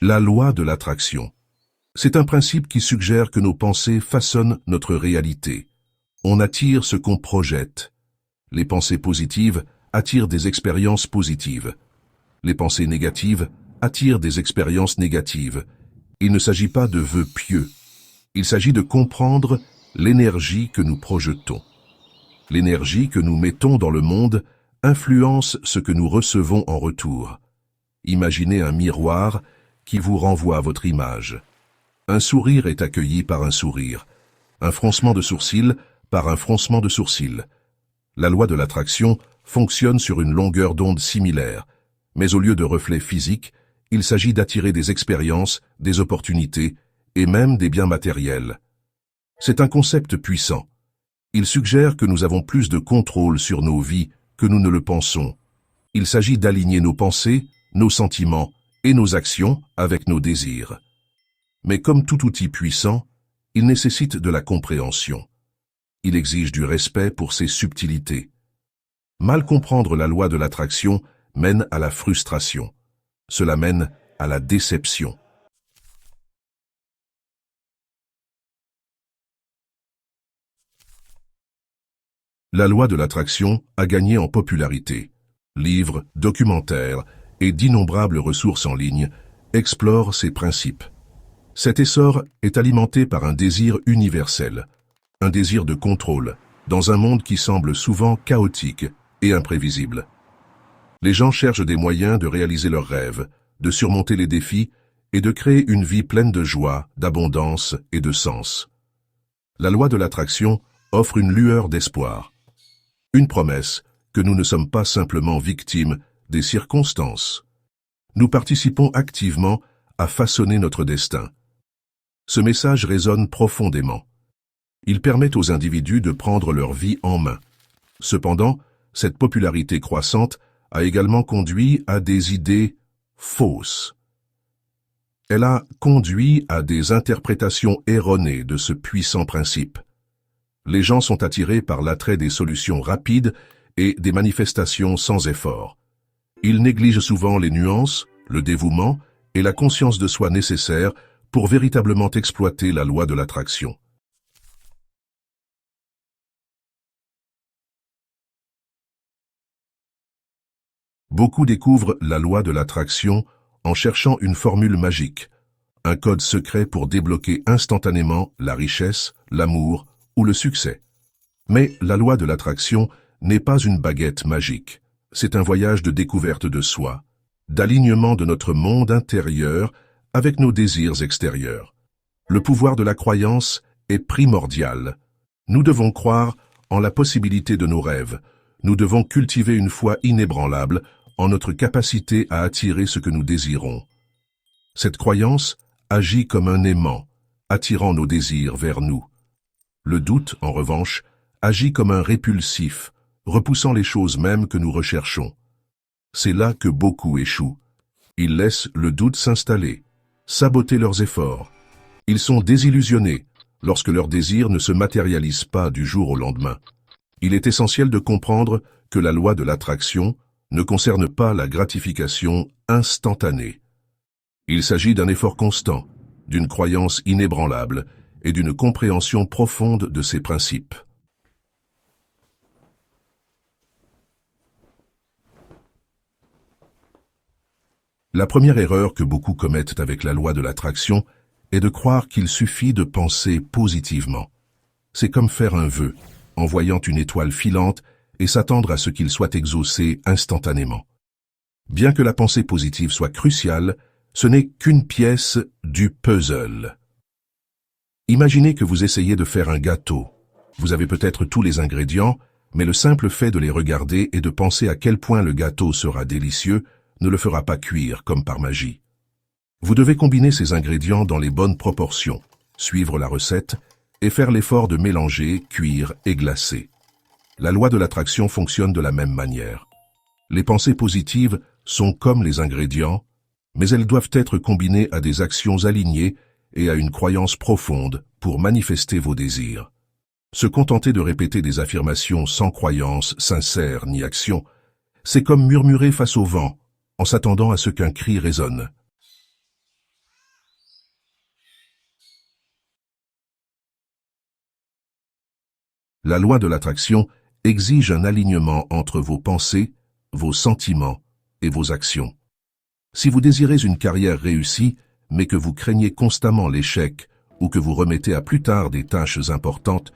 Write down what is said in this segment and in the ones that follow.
La loi de l'attraction. C'est un principe qui suggère que nos pensées façonnent notre réalité. On attire ce qu'on projette. Les pensées positives attirent des expériences positives. Les pensées négatives attirent des expériences négatives. Il ne s'agit pas de vœux pieux. Il s'agit de comprendre l'énergie que nous projetons. L'énergie que nous mettons dans le monde influence ce que nous recevons en retour. Imaginez un miroir qui vous renvoie votre image. Un sourire est accueilli par un sourire. Un froncement de sourcils par un froncement de sourcils. La loi de l'attraction fonctionne sur une longueur d'onde similaire, mais au lieu de reflets physiques, il s'agit d'attirer des expériences, des opportunités et même des biens matériels. C'est un concept puissant. Il suggère que nous avons plus de contrôle sur nos vies que nous ne le pensons. Il s'agit d'aligner nos pensées, nos sentiments et nos actions avec nos désirs. Mais comme tout outil puissant, il nécessite de la compréhension. Il exige du respect pour ses subtilités. Mal comprendre la loi de l'attraction mène à la frustration. Cela mène à la déception. La loi de l'attraction a gagné en popularité. Livres, documentaires et d'innombrables ressources en ligne explorent ces principes. Cet essor est alimenté par un désir universel, un désir de contrôle, dans un monde qui semble souvent chaotique et imprévisible. Les gens cherchent des moyens de réaliser leurs rêves, de surmonter les défis et de créer une vie pleine de joie, d'abondance et de sens. La loi de l'attraction offre une lueur d'espoir, une promesse que nous ne sommes pas simplement victimes des circonstances. Nous participons activement à façonner notre destin. Ce message résonne profondément. Il permet aux individus de prendre leur vie en main. Cependant, cette popularité croissante a également conduit à des idées fausses. Elle a conduit à des interprétations erronées de ce puissant principe. Les gens sont attirés par l'attrait des solutions rapides et des manifestations sans effort. Ils négligent souvent les nuances, le dévouement et la conscience de soi nécessaires pour véritablement exploiter la loi de l'attraction. Beaucoup découvrent la loi de l'attraction en cherchant une formule magique, un code secret pour débloquer instantanément la richesse, l'amour ou le succès. Mais la loi de l'attraction n'est pas une baguette magique. C'est un voyage de découverte de soi, d'alignement de notre monde intérieur avec nos désirs extérieurs. Le pouvoir de la croyance est primordial. Nous devons croire en la possibilité de nos rêves. Nous devons cultiver une foi inébranlable en notre capacité à attirer ce que nous désirons. Cette croyance agit comme un aimant, attirant nos désirs vers nous. Le doute, en revanche, agit comme un répulsif, repoussant les choses mêmes que nous recherchons. C'est là que beaucoup échouent. Ils laissent le doute s'installer, saboter leurs efforts. Ils sont désillusionnés lorsque leurs désirs ne se matérialisent pas du jour au lendemain. Il est essentiel de comprendre que la loi de l'attraction ne concerne pas la gratification instantanée. Il s'agit d'un effort constant, d'une croyance inébranlable et d'une compréhension profonde de ses principes. La première erreur que beaucoup commettent avec la loi de l'attraction est de croire qu'il suffit de penser positivement. C'est comme faire un vœu, en voyant une étoile filante et s'attendre à ce qu'il soit exaucé instantanément. Bien que la pensée positive soit cruciale, ce n'est qu'une pièce du puzzle. Imaginez que vous essayez de faire un gâteau. Vous avez peut-être tous les ingrédients, mais le simple fait de les regarder et de penser à quel point le gâteau sera délicieux ne le fera pas cuire comme par magie. Vous devez combiner ces ingrédients dans les bonnes proportions, suivre la recette et faire l'effort de mélanger, cuire et glacer. La loi de l'attraction fonctionne de la même manière. Les pensées positives sont comme les ingrédients, mais elles doivent être combinées à des actions alignées et à une croyance profonde pour manifester vos désirs. Se contenter de répéter des affirmations sans croyance sincère ni action, c'est comme murmurer face au vent, en s'attendant à ce qu'un cri résonne. La loi de l'attraction exige un alignement entre vos pensées, vos sentiments et vos actions. Si vous désirez une carrière réussie, mais que vous craignez constamment l'échec ou que vous remettez à plus tard des tâches importantes,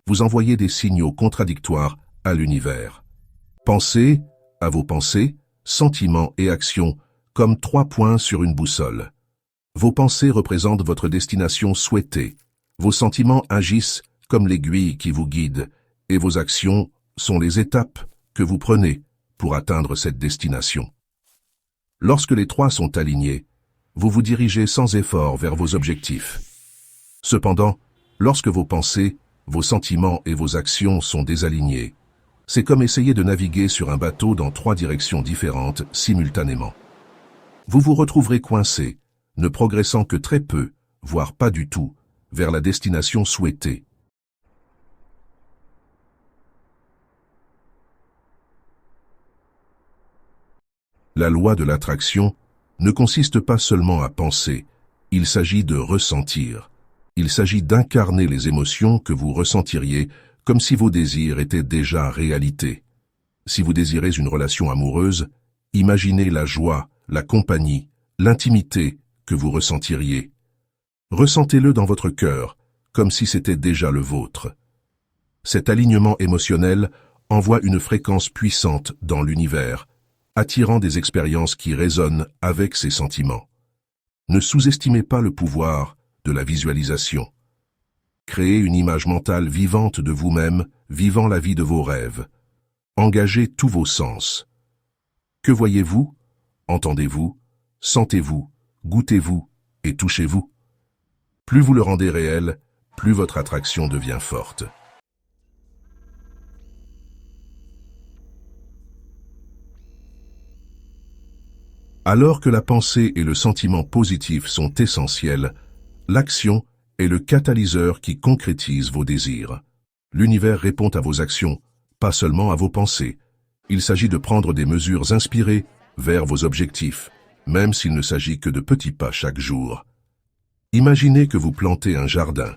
vous envoyez des signaux contradictoires à l'univers. Pensez à vos pensées, sentiments et actions comme 3 points sur une boussole. Vos pensées représentent votre destination souhaitée. Vos sentiments agissent comme l'aiguille qui vous guide, et vos actions sont les étapes que vous prenez pour atteindre cette destination. Lorsque les 3 sont alignés, vous vous dirigez sans effort vers vos objectifs. Cependant, lorsque vos pensées, vos sentiments et vos actions sont désalignés, c'est comme essayer de naviguer sur un bateau dans 3 directions différentes simultanément. Vous vous retrouverez coincé, ne progressant que très peu, voire pas du tout, vers la destination souhaitée. La loi de l'attraction ne consiste pas seulement à penser, il s'agit de ressentir. Il s'agit d'incarner les émotions que vous ressentiriez comme si vos désirs étaient déjà réalité. Si vous désirez une relation amoureuse, imaginez la joie, la compagnie, l'intimité que vous ressentiriez. Ressentez-le dans votre cœur, comme si c'était déjà le vôtre. Cet alignement émotionnel envoie une fréquence puissante dans l'univers, attirant des expériences qui résonnent avec ces sentiments. Ne sous-estimez pas le pouvoir de la visualisation. Créez une image mentale vivante de vous-même, vivant la vie de vos rêves. Engagez tous vos sens. Que voyez-vous? Entendez-vous? Sentez-vous? Goûtez-vous? Et touchez-vous? Plus vous le rendez réel, plus votre attraction devient forte. Alors que la pensée et le sentiment positif sont essentiels, l'action est le catalyseur qui concrétise vos désirs. L'univers répond à vos actions, pas seulement à vos pensées. Il s'agit de prendre des mesures inspirées vers vos objectifs, même s'il ne s'agit que de petits pas chaque jour. Imaginez que vous plantez un jardin.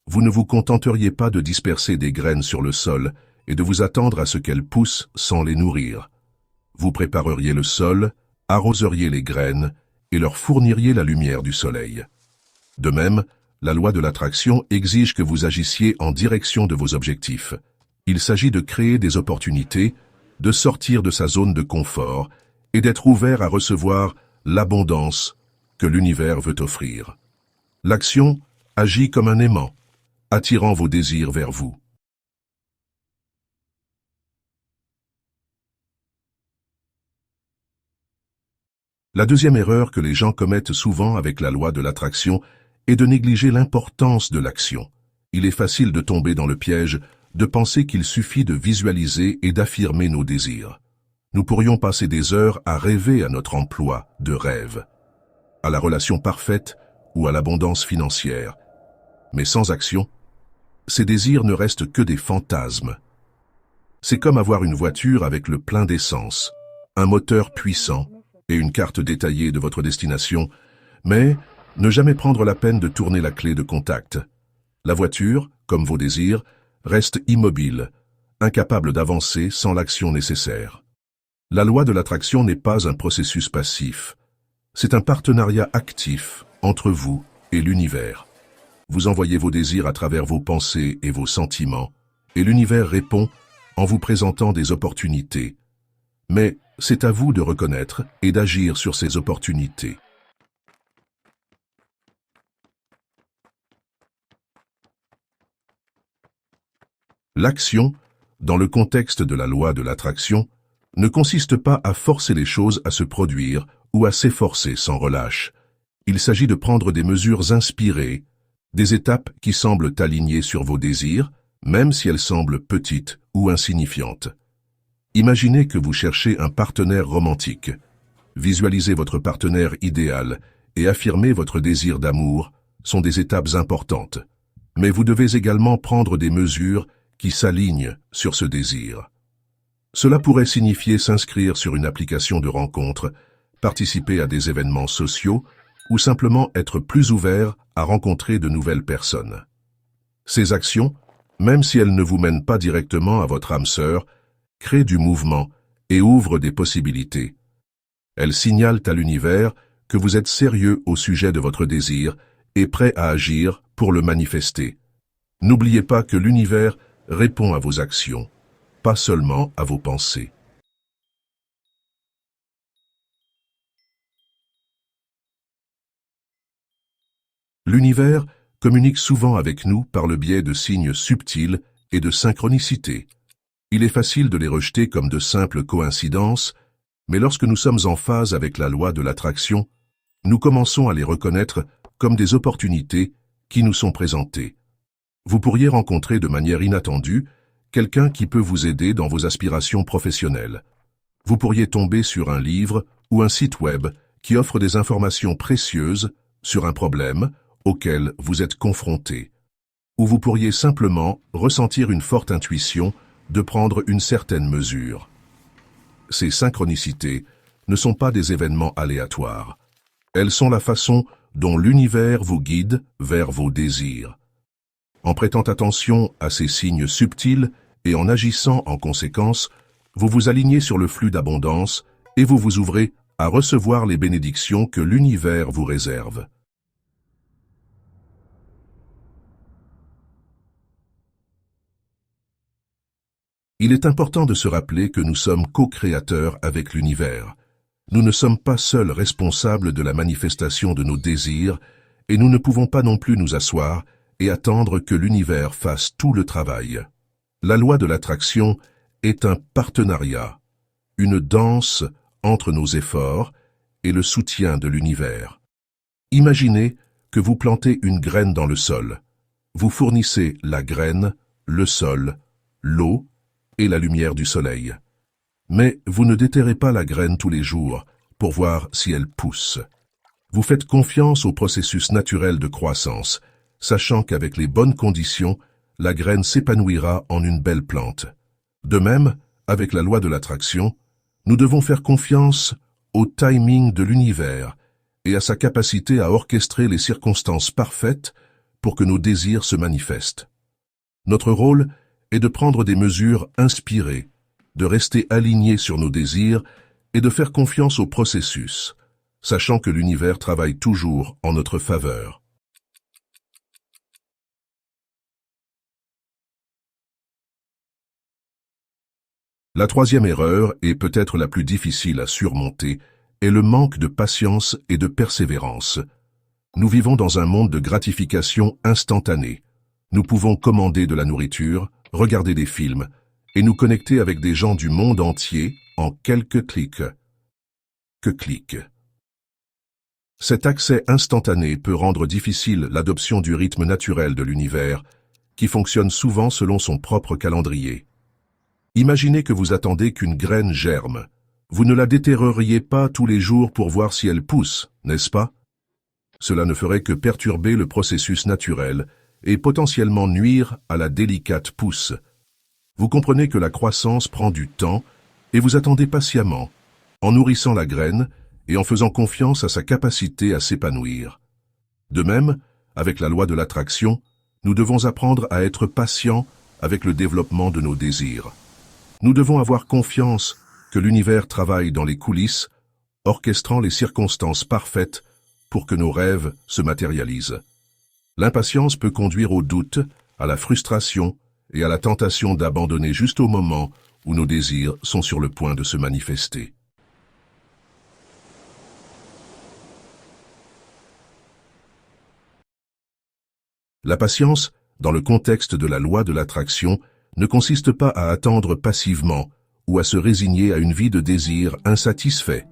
Vous ne vous contenteriez pas de disperser des graines sur le sol et de vous attendre à ce qu'elles poussent sans les nourrir. Vous prépareriez le sol, arroseriez les graines et leur fourniriez la lumière du soleil. De même, la loi de l'attraction exige que vous agissiez en direction de vos objectifs. Il s'agit de créer des opportunités, de sortir de sa zone de confort et d'être ouvert à recevoir l'abondance que l'univers veut offrir. L'action agit comme un aimant, attirant vos désirs vers vous. La deuxième erreur que les gens commettent souvent avec la loi de l'attraction est de négliger l'importance de l'action. Il est facile de tomber dans le piège de penser qu'il suffit de visualiser et d'affirmer nos désirs. Nous pourrions passer des heures à rêver à notre emploi de rêve, à la relation parfaite ou à l'abondance financière. Mais sans action, ces désirs ne restent que des fantasmes. C'est comme avoir une voiture avec le plein d'essence, un moteur puissant et une carte détaillée de votre destination, mais ne jamais prendre la peine de tourner la clé de contact. La voiture, comme vos désirs, reste immobile, incapable d'avancer sans l'action nécessaire. La loi de l'attraction n'est pas un processus passif. C'est un partenariat actif entre vous et l'univers. Vous envoyez vos désirs à travers vos pensées et vos sentiments, et l'univers répond en vous présentant des opportunités. Mais c'est à vous de reconnaître et d'agir sur ces opportunités. L'action, dans le contexte de la loi de l'attraction, ne consiste pas à forcer les choses à se produire ou à s'efforcer sans relâche. Il s'agit de prendre des mesures inspirées, des étapes qui semblent alignées sur vos désirs, même si elles semblent petites ou insignifiantes. Imaginez que vous cherchez un partenaire romantique. Visualisez votre partenaire idéal et affirmer votre désir d'amour sont des étapes importantes. Mais vous devez également prendre des mesures qui s'alignent sur ce désir. Cela pourrait signifier s'inscrire sur une application de rencontre, participer à des événements sociaux ou simplement être plus ouvert à rencontrer de nouvelles personnes. Ces actions, même si elles ne vous mènent pas directement à votre âme sœur, créent du mouvement et ouvrent des possibilités. Elles signalent à l'univers que vous êtes sérieux au sujet de votre désir et prêt à agir pour le manifester. N'oubliez pas que l'univers répond à vos actions, pas seulement à vos pensées. L'univers communique souvent avec nous par le biais de signes subtils et de synchronicités. Il est facile de les rejeter comme de simples coïncidences, mais lorsque nous sommes en phase avec la loi de l'attraction, nous commençons à les reconnaître comme des opportunités qui nous sont présentées. Vous pourriez rencontrer de manière inattendue quelqu'un qui peut vous aider dans vos aspirations professionnelles. Vous pourriez tomber sur un livre ou un site web qui offre des informations précieuses sur un problème auquel vous êtes confronté. Ou vous pourriez simplement ressentir une forte intuition de prendre une certaine mesure. Ces synchronicités ne sont pas des événements aléatoires. Elles sont la façon dont l'univers vous guide vers vos désirs. En prêtant attention à ces signes subtils et en agissant en conséquence, vous vous alignez sur le flux d'abondance et vous vous ouvrez à recevoir les bénédictions que l'univers vous réserve. Il est important de se rappeler que nous sommes co-créateurs avec l'univers. Nous ne sommes pas seuls responsables de la manifestation de nos désirs et nous ne pouvons pas non plus nous asseoir et attendre que l'univers fasse tout le travail. La loi de l'attraction est un partenariat, une danse entre nos efforts et le soutien de l'univers. Imaginez que vous plantez une graine dans le sol. Vous fournissez la graine, le sol, l'eau et la lumière du soleil. Mais vous ne déterrez pas la graine tous les jours pour voir si elle pousse. Vous faites confiance au processus naturel de croissance, sachant qu'avec les bonnes conditions, la graine s'épanouira en une belle plante. De même, avec la loi de l'attraction, nous devons faire confiance au timing de l'univers et à sa capacité à orchestrer les circonstances parfaites pour que nos désirs se manifestent. Notre rôle est de prendre des mesures inspirées, de rester alignés sur nos désirs et de faire confiance au processus, sachant que l'univers travaille toujours en notre faveur. La troisième erreur, et peut-être la plus difficile à surmonter, est le manque de patience et de persévérance. Nous vivons dans un monde de gratification instantanée. Nous pouvons commander de la nourriture, regarder des films, et nous connecter avec des gens du monde entier en quelques clics. Que clics. Cet accès instantané peut rendre difficile l'adoption du rythme naturel de l'univers, qui fonctionne souvent selon son propre calendrier. Imaginez que vous attendez qu'une graine germe. Vous ne la déterreriez pas tous les jours pour voir si elle pousse, n'est-ce pas? Cela ne ferait que perturber le processus naturel et potentiellement nuire à la délicate pousse. Vous comprenez que la croissance prend du temps et vous attendez patiemment, en nourrissant la graine et en faisant confiance à sa capacité à s'épanouir. De même, avec la loi de l'attraction, nous devons apprendre à être patients avec le développement de nos désirs. Nous devons avoir confiance que l'univers travaille dans les coulisses, orchestrant les circonstances parfaites pour que nos rêves se matérialisent. L'impatience peut conduire au doute, à la frustration et à la tentation d'abandonner juste au moment où nos désirs sont sur le point de se manifester. La patience, dans le contexte de la loi de l'attraction, ne consiste pas à attendre passivement ou à se résigner à une vie de désir insatisfait.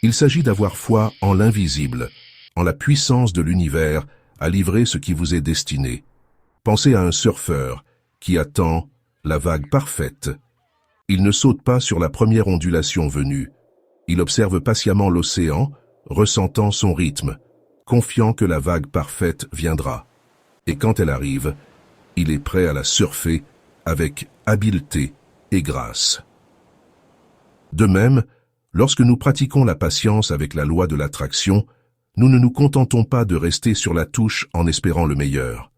Il s'agit d'avoir foi en l'invisible, en la puissance de l'univers à livrer ce qui vous est destiné. Pensez à un surfeur qui attend la vague parfaite. Il ne saute pas sur la première ondulation venue. Il observe patiemment l'océan, ressentant son rythme, confiant que la vague parfaite viendra. Et quand elle arrive, il est prêt à la surfer avec habileté et grâce. De même, lorsque nous pratiquons la patience avec la loi de l'attraction, nous ne nous contentons pas de rester sur la touche en espérant le meilleur.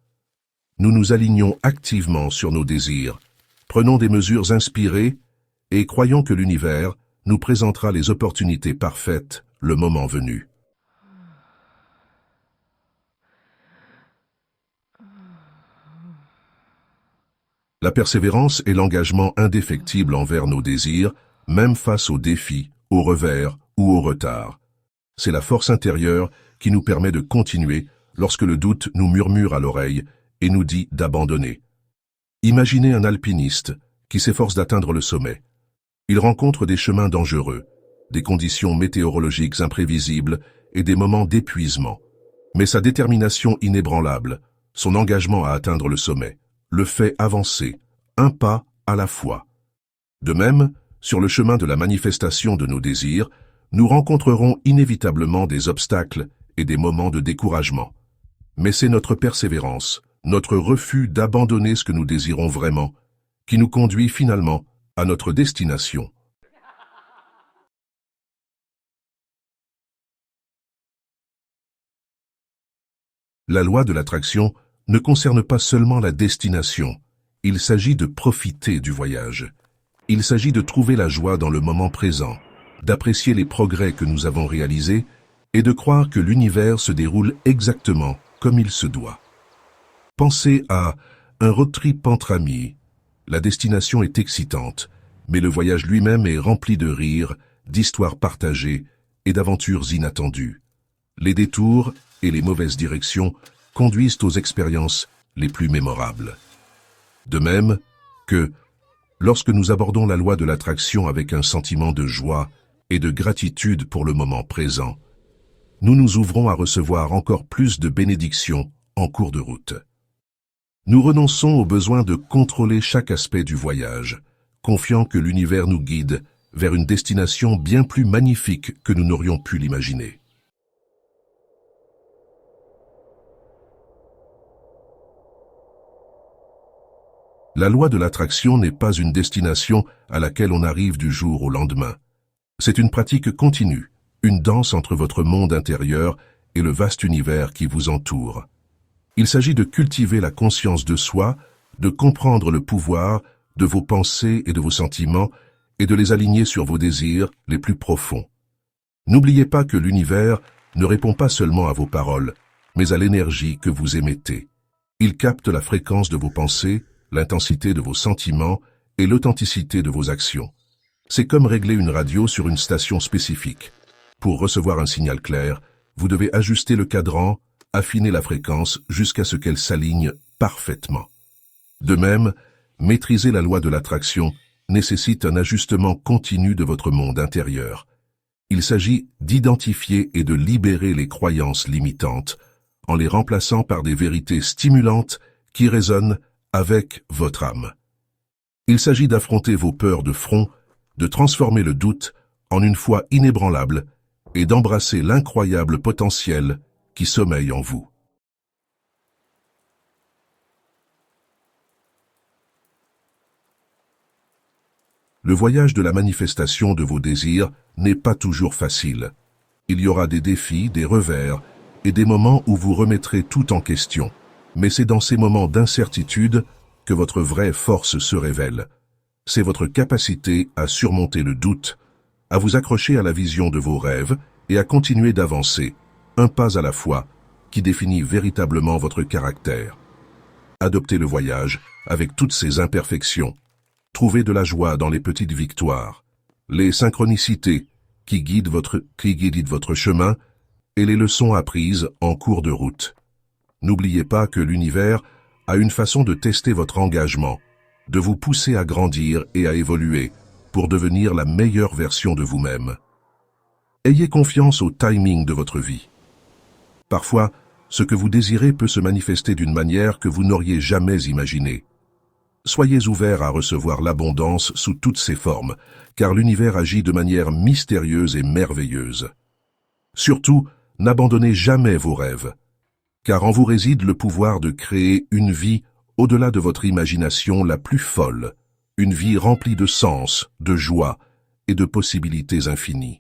nous nous alignons activement sur nos désirs, prenons des mesures inspirées et croyons que l'univers nous présentera les opportunités parfaites le moment venu. La persévérance est l'engagement indéfectible envers nos désirs, même face aux défis, aux revers ou aux retards. C'est la force intérieure qui nous permet de continuer lorsque le doute nous murmure à l'oreille et nous dit d'abandonner. Imaginez un alpiniste qui s'efforce d'atteindre le sommet. Il rencontre des chemins dangereux, des conditions météorologiques imprévisibles et des moments d'épuisement. Mais sa détermination inébranlable, son engagement à atteindre le sommet, le fait avancer, un pas à la fois. De même, sur le chemin de la manifestation de nos désirs, nous rencontrerons inévitablement des obstacles et des moments de découragement. Mais c'est notre persévérance, notre refus d'abandonner ce que nous désirons vraiment, qui nous conduit finalement à notre destination. La loi de l'attraction ne concerne pas seulement la destination, il s'agit de profiter du voyage. Il s'agit de trouver la joie dans le moment présent, d'apprécier les progrès que nous avons réalisés et de croire que l'univers se déroule exactement comme il se doit. Pensez à un road trip entre amis. La destination est excitante, mais le voyage lui-même est rempli de rires, d'histoires partagées et d'aventures inattendues. Les détours et les mauvaises directions conduisent aux expériences les plus mémorables. De même que, lorsque nous abordons la loi de l'attraction avec un sentiment de joie et de gratitude pour le moment présent, nous nous ouvrons à recevoir encore plus de bénédictions en cours de route. Nous renonçons au besoin de contrôler chaque aspect du voyage, confiant que l'univers nous guide vers une destination bien plus magnifique que nous n'aurions pu l'imaginer. La loi de l'attraction n'est pas une destination à laquelle on arrive du jour au lendemain. C'est une pratique continue, une danse entre votre monde intérieur et le vaste univers qui vous entoure. Il s'agit de cultiver la conscience de soi, de comprendre le pouvoir de vos pensées et de vos sentiments et de les aligner sur vos désirs les plus profonds. N'oubliez pas que l'univers ne répond pas seulement à vos paroles, mais à l'énergie que vous émettez. Il capte la fréquence de vos pensées, l'intensité de vos sentiments et l'authenticité de vos actions. C'est comme régler une radio sur une station spécifique. Pour recevoir un signal clair, vous devez ajuster le cadran, affiner la fréquence jusqu'à ce qu'elle s'aligne parfaitement. De même, maîtriser la loi de l'attraction nécessite un ajustement continu de votre monde intérieur. Il s'agit d'identifier et de libérer les croyances limitantes en les remplaçant par des vérités stimulantes qui résonnent avec votre âme. Il s'agit d'affronter vos peurs de front, de transformer le doute en une foi inébranlable et d'embrasser l'incroyable potentiel qui sommeille en vous. Le voyage de la manifestation de vos désirs n'est pas toujours facile. Il y aura des défis, des revers et des moments où vous remettrez tout en question. Mais c'est dans ces moments d'incertitude que votre vraie force se révèle. C'est votre capacité à surmonter le doute, à vous accrocher à la vision de vos rêves et à continuer d'avancer, un pas à la fois, qui définit véritablement votre caractère. Adoptez le voyage avec toutes ses imperfections. Trouvez de la joie dans les petites victoires, les synchronicités qui guident votre chemin et les leçons apprises en cours de route. N'oubliez pas que l'univers a une façon de tester votre engagement, de vous pousser à grandir et à évoluer pour devenir la meilleure version de vous-même. Ayez confiance au timing de votre vie. Parfois, ce que vous désirez peut se manifester d'une manière que vous n'auriez jamais imaginée. Soyez ouverts à recevoir l'abondance sous toutes ses formes, car l'univers agit de manière mystérieuse et merveilleuse. Surtout, n'abandonnez jamais vos rêves, car en vous réside le pouvoir de créer une vie au-delà de votre imagination la plus folle, une vie remplie de sens, de joie et de possibilités infinies.